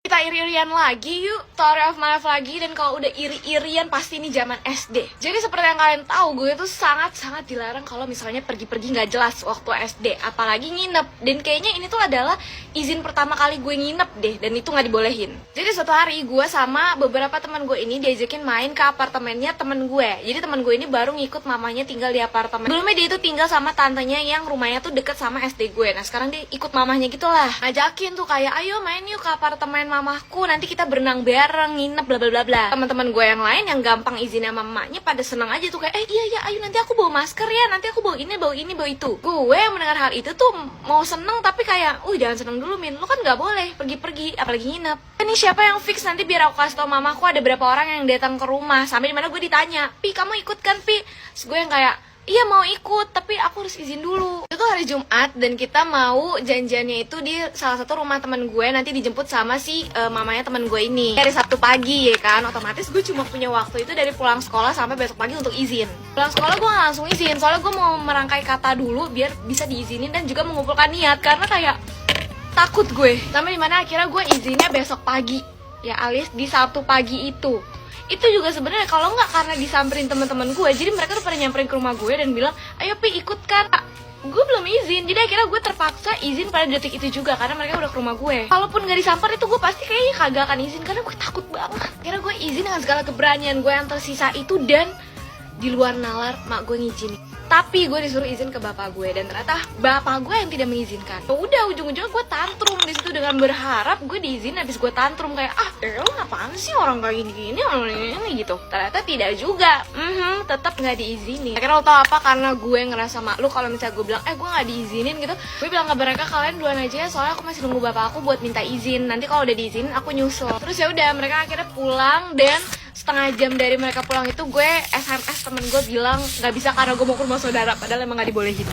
Kita iri-irian lagi yuk, story of my life lagi. Dan kalau udah iri-irian pasti ini zaman SD. Jadi seperti yang kalian tahu, gue tuh sangat-sangat dilarang kalau misalnya pergi-pergi nggak jelas waktu SD, apalagi nginep. Dan kayaknya ini tuh adalah izin pertama kali gue nginep deh, dan itu nggak dibolehin. Jadi suatu hari gue sama beberapa teman gue ini diajakin main ke apartemennya temen gue. Jadi temen gue ini baru ngikut mamanya tinggal di apartemen. Sebelumnya dia itu tinggal sama tantenya yang rumahnya tuh deket sama SD gue. Nah sekarang dia ikut mamahnya gitulah, ngajakin tuh kayak ayo main yuk ke apartemen mamahku, nanti kita berenang bareng, nginep bla bla bla bla. Teman-teman gue yang lain yang gampang izinnya mamanya pada seneng aja tuh kayak iya ayo nanti aku bawa masker ya, nanti aku bawa ini bawa itu. Gue yang mendengar hal itu tuh mau seneng tapi kayak jangan seneng dulu Min, lu kan nggak boleh pergi-pergi apalagi nginep. Ini siapa yang fix nanti biar aku kasih tau mamaku ada berapa orang yang datang ke rumah. Sampai dimana gue ditanya, Pi kamu ikut kan Pi? Terus gue yang kayak iya mau ikut, tapi aku harus izin dulu. Itu hari Jumat dan kita mau janjiannya itu di salah satu rumah teman gue. Nanti dijemput sama si mamanya teman gue ini. Dari Sabtu pagi ya kan, otomatis gue cuma punya waktu itu dari pulang sekolah sampai besok pagi untuk izin. Pulang sekolah gue gak langsung izin, soalnya gue mau merangkai kata dulu biar bisa diizinin dan juga mengumpulkan niat. Karena kayak takut gue. Sampai dimana akhirnya gue izinnya besok pagi, ya alias di Sabtu pagi itu juga sebenarnya kalau nggak karena disamperin teman-teman gue, jadi mereka tuh pada nyamperin ke rumah gue dan bilang ayo Pi ikut kan. Gue belum izin, jadi akhirnya gue terpaksa izin pada detik itu juga karena mereka udah ke rumah gue. Kalaupun nggak disamper itu gue pasti kayaknya kagak akan izin karena gue takut banget. Akhirnya gue izin dengan segala keberanian gue yang tersisa itu, dan di luar nalar mak gue ngizinin. Tapi gue disuruh izin ke bapak gue dan ternyata bapak gue yang tidak mengizinkan. Udah ujung-ujungnya gue tantrum di situ dengan berharap gue diizin. Habis gue tantrum kayak lo ngapain sih orang kayak gini ini gitu. Ternyata tidak juga. Tetap nggak diizinin. Akhirnya lo tau apa, karena gue ngerasa malu kalau misalnya gue bilang gue nggak diizinin gitu. Gue bilang ke mereka kalian duluan aja ya, soalnya aku masih nunggu bapak aku buat minta izin. Nanti kalau udah diizinin aku nyusul. Terus ya udah mereka akhirnya pulang, dan setengah jam dari mereka pulang itu gue SMS temen gue bilang nggak bisa karena gue mau ke rumah saudara, padahal emang nggak dibolehin.